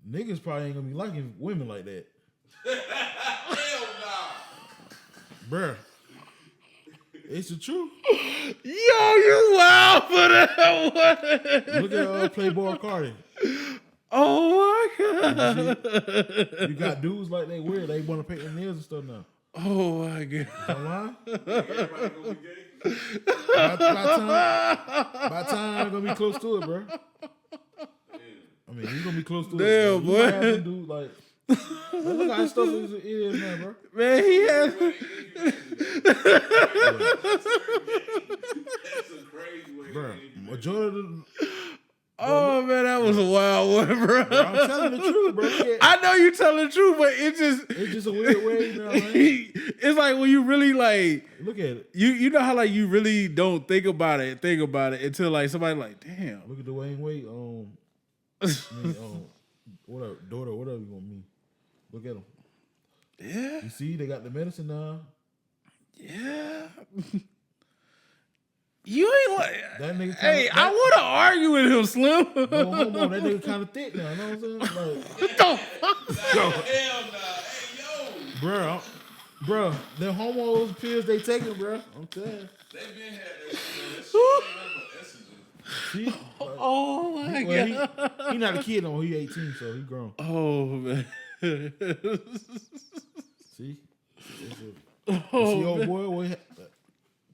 niggas probably ain't gonna be liking women like that. Hell nah. Bruh. It's the truth. Yo, you wild for that one. Look at Playboy Cardi. Oh my god. You got dudes like they weird. They want to paint their nails and stuff now. Oh my god. Am I lying? Everybody gonna be gay. By time I'm gonna be close to it, bro. I mean, you gonna be close to Damn, it. boy. You might have some dude like look how stuff is now, bro. Man, he has That's a crazy way. Bro, majority of the, oh man, that was a wild one, bro. I'm telling the truth, bro. Yeah, I know you telling the truth, but it just it's just a weird way, you know what I mean? it's like when you really like Look at it. you know how like you really don't think about it until like somebody like, damn. Look at Dwayne Wade. Whatever, daughter, whatever you want me. Look at him. Yeah. You see, they got the medicine now. Yeah. You ain't like. That nigga. Hey, I want to argue with him, Slim. No homo. That nigga kind of thick now. You know what I'm saying? Like, What the fuck? Hell nah. Hey, yo. bro, them homos pills they taking, bro. I'm telling. They been had that shit. That shit ain't no estrogen. See, Oh my god. he not a kid no more. He 18, so he grown. Oh man. See, Oh, see, old man. boy,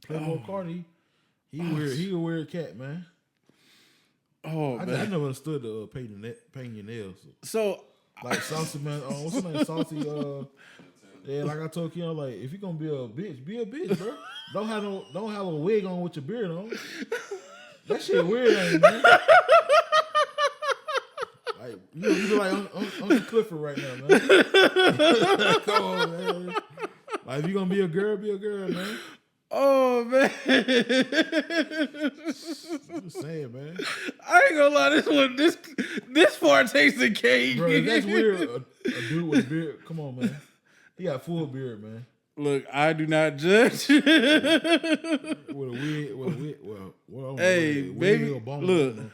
Playboy Cardi. He a weird cat, man. Oh I man. never understood the painting your nails. So Like Saucy man, what's his name? Saucy. Yeah, like I told you, like if you gonna be a bitch, bro. Don't have a wig on with your beard on. That shit weird, ain't it, man? Like you look like Uncle Clifford right now, man. Come on, man. Like if you gonna be a girl, man. oh man. I'm just saying, man. I ain't gonna lie, this part takes the cake. Bro, if that's weird. A dude with a beard, come on, man. He got full beard, man. Look, I do not judge. With a wig. Well, Hey, wig baby, or bomb, look. you know.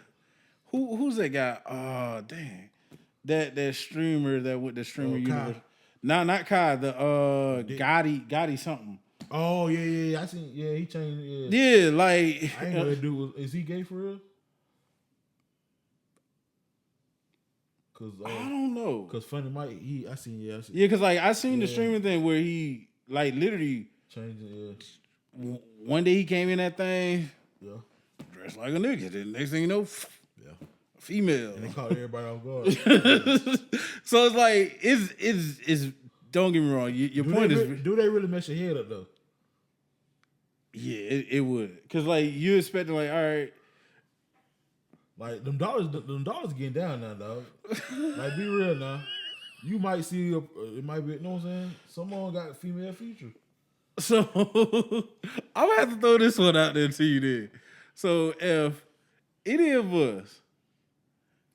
Who's that guy? Oh, dang. That streamer that with the streamer Kai. universe. No, not Kai. The Gotti something. Oh yeah. I seen. Yeah, he changed. Yeah. Yeah, like I ain't know that dude was. Is he gay for real? I don't know. Cause Funny Mike, I seen. Yeah, because like I seen the streaming thing where he like literally changed it. one day he came in that thing Yeah. dressed like a nigga. Then next thing you know, female. And they caught everybody off guard. So it's like it's don't get me wrong. Your point is do they really mess your head up though? yeah, it would because like you expecting like all right. Like them dollars getting down now, dog. Like be real now. You might see it might be, you know what I'm saying? Someone got a female feature. So I'm gonna have to throw this one out there to you then. So if any of us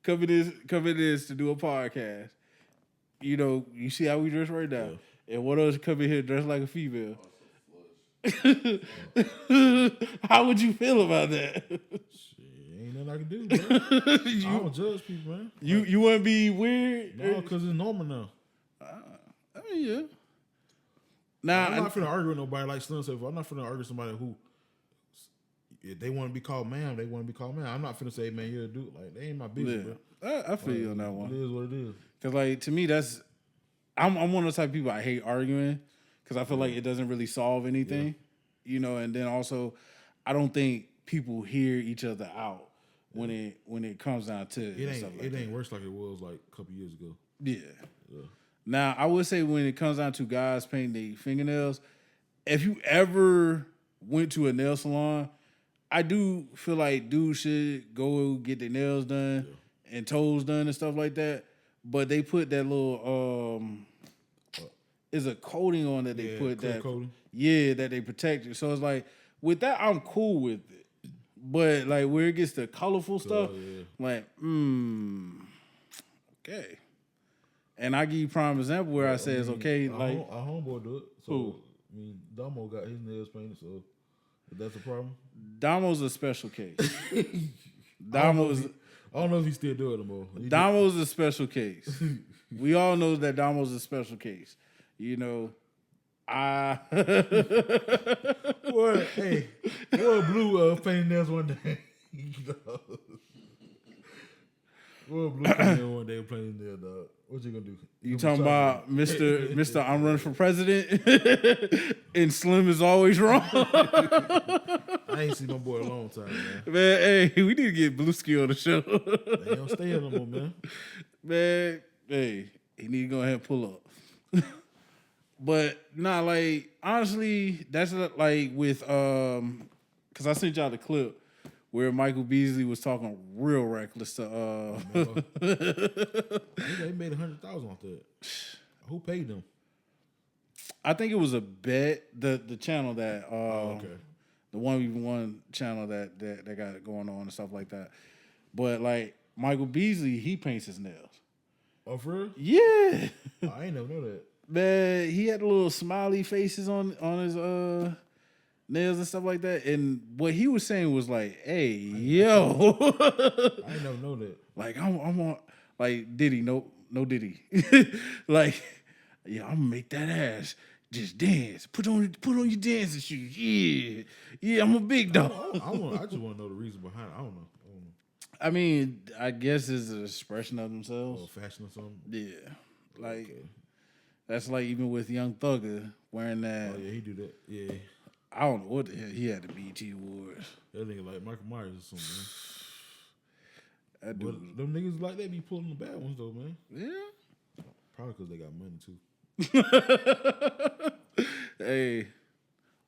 come in this to do a podcast, you know, you see how we dress right now, and one of us come in here dressed like a female. How would you feel about that? Ain't nothing I can do, bro. I don't judge people, man. You wouldn't be weird? No, because it's normal now. I mean, yeah. Now, I'm not finna argue with nobody like Slim said. I'm not finna argue with somebody who, if they want to be called ma'am, they want to be called ma'am. I'm not finna say, man, you're a dude. Like, they ain't my business, bro. I feel you on that one. It is what it is. Because, like, to me, I'm one of those type of people I hate arguing because I feel like it doesn't really solve anything, you know, and then also I don't think people hear each other out when it comes down to it. It ain't worse like it was like a couple years ago. Yeah. Now, I would say when it comes down to guys painting their fingernails, if you ever went to a nail salon, I do feel like dudes should go get their nails done and toes done and stuff like that. But they put that little is a coating on that they put that coating. that they protect you. So it's like with that I'm cool with it. But like where it gets the colorful stuff, like okay. And I give you prime example where I say it's okay. Like our homeboy do it. So who? I mean, Damo got his nails painted. So if that's a problem. Damo's a special case. I don't know if he still do it anymore. Damo's a special case. We all know that Damo's a special case. You know, What? Hey, what Blue painting nails one day? What Blue painting nails one day playing nails, dog? What you gonna do? you talking about Mr. I'm running for president, and Slim is always wrong. I ain't seen my boy a long time, man. Man, hey, we need to get Blueski on the show. They don't stay here no more, man. Man, hey, he need to go ahead and pull up. But nah, like honestly, that's like with because I sent y'all the clip where Michael Beasley was talking real reckless to They made $100,000 off that. Who paid them? I think it was a bet. The channel that Okay. the 1v1 channel that got it going on and stuff like that. But like Michael Beasley, he paints his nails. Oh, for real? Yeah. I ain't never know that. Man, he had little smiley faces on his nails and stuff like that. And what he was saying was like, "Hey, yo, I ain't never know that. like I want like Diddy, no Diddy, like yeah, I'm gonna make that ass just dance. Put on your dancing shoes. Yeah, I'm a big dog. I just want to know the reason behind it. I don't know. I mean, I guess it's an expression of themselves. Or fashion or something. Yeah, like that's like even with Young Thugger wearing that. Oh yeah, he do that. Yeah, I don't know what the hell he had the BET Awards. that nigga like Michael Myers or something. That Man. dude, But them niggas like they be pulling the bad ones though, man. yeah. Probably because they got money too. Hey,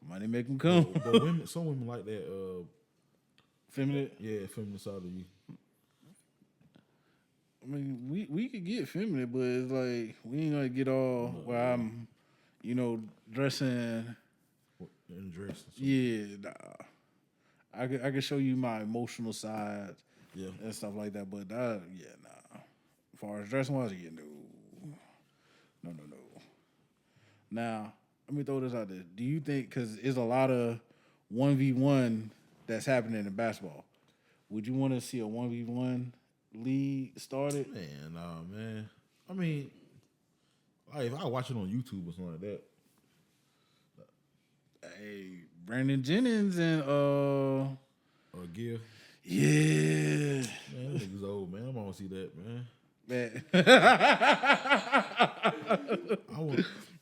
money make them come. But women, some women like that. Feminine. Yeah, feminine side of you. I mean, we could get feminine, but it's like we ain't gonna get all where I'm, dressing. In dress. And stuff. Yeah, nah. I could show you my emotional side Yeah. and stuff like that, but nah. As far as dressing wise, yeah, no. Now, let me throw this out there. Do you think, because there's a lot of 1v1 that's happening in basketball, would you want to see a 1v1 league started? Man, nah, man. I mean, like if I watch it on YouTube or something like that. Hey, Brandon Jennings and Or Gil. yeah, Man, that nigga's old, man. I want to see that, man. man.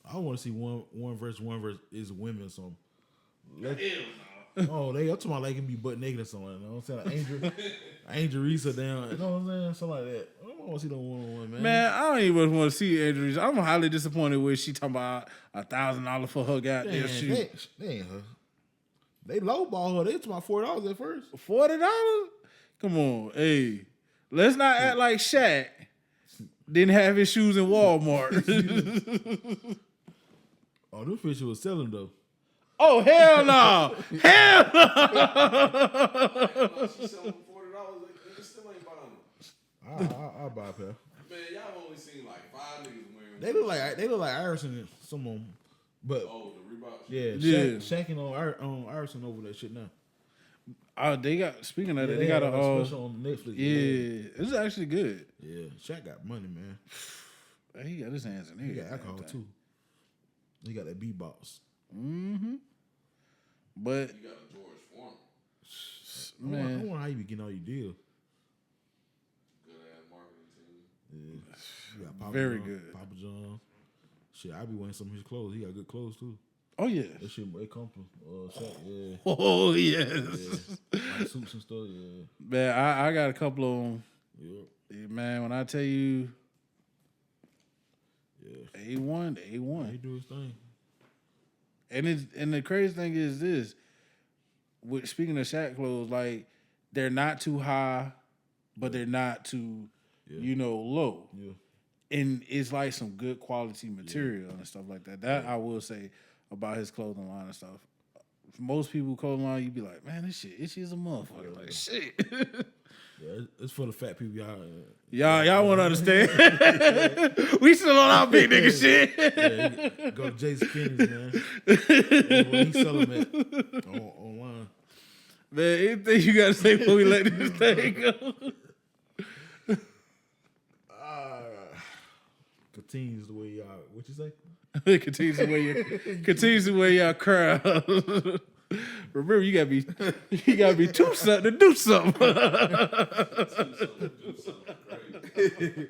I want to see one versus is women or something. Oh, I'm talking about like can be butt naked or something. You know what I'm saying? Like Angel Reese down. You know what I'm saying? Something like that. I don't want to see no one-on-one, man. Man, I don't even want to see injuries. I'm highly disappointed with she talking about $1,000 for her goddamn Man, shoe. they ain't her. They lowball her. They talking about $40 at first. $40? Come on, hey. Let's not act like Shaq didn't have his shoes in Walmart. Oh, this picture was selling though. Oh, hell no. Hell no. She selling for $40. Niggas still ain't buying them. I'll buy a pair. Man, y'all only seen like 5 niggas wearing. They look like Iverson and some of them. But Oh, the Reebok. yeah, Yeah. Shaq on Iverson over that shit now. They got, speaking of Yeah, that, they got have a, special on Netflix. yeah, it's actually good. Yeah, Shaq got money, man. He got his hands in there. He got alcohol too. He got that B-box. Mm-hmm. But, You got a George Foreman. I man, wonder how you be getting all your deals. Good ass marketing team. Yeah. You got Papa Very John, good. Papa John. Shit, I be wearing some of his clothes. He got good clothes too. oh, yeah. That shit, they come from Shaq, yeah. Oh, yes. Yeah. Like suits and stuff, yeah. Man, I got a couple of them. Yeah. Yeah, man, when I tell you Yeah. A1, He A1. do his thing. And the crazy thing is this, with speaking of Shaq clothes, like they're not too high, but they're not too, low. Yeah. And it's like some good quality material and stuff like that. That I will say about his clothing line and stuff. For most people clothing line, you'd be like, man, this shit itchy as a motherfucker. Like shit. Yeah, it's for the fat people, y'all. Y'all won't understand. We still on our big nigga shit. Yeah, go to Jason Kenny's, man. Where he sell them at online. Man, anything you gotta say before we let this thing go? Continues the way y'all. What you say? Continues the way y'all crowd. Remember, you gotta be too something to do something. Do something crazy.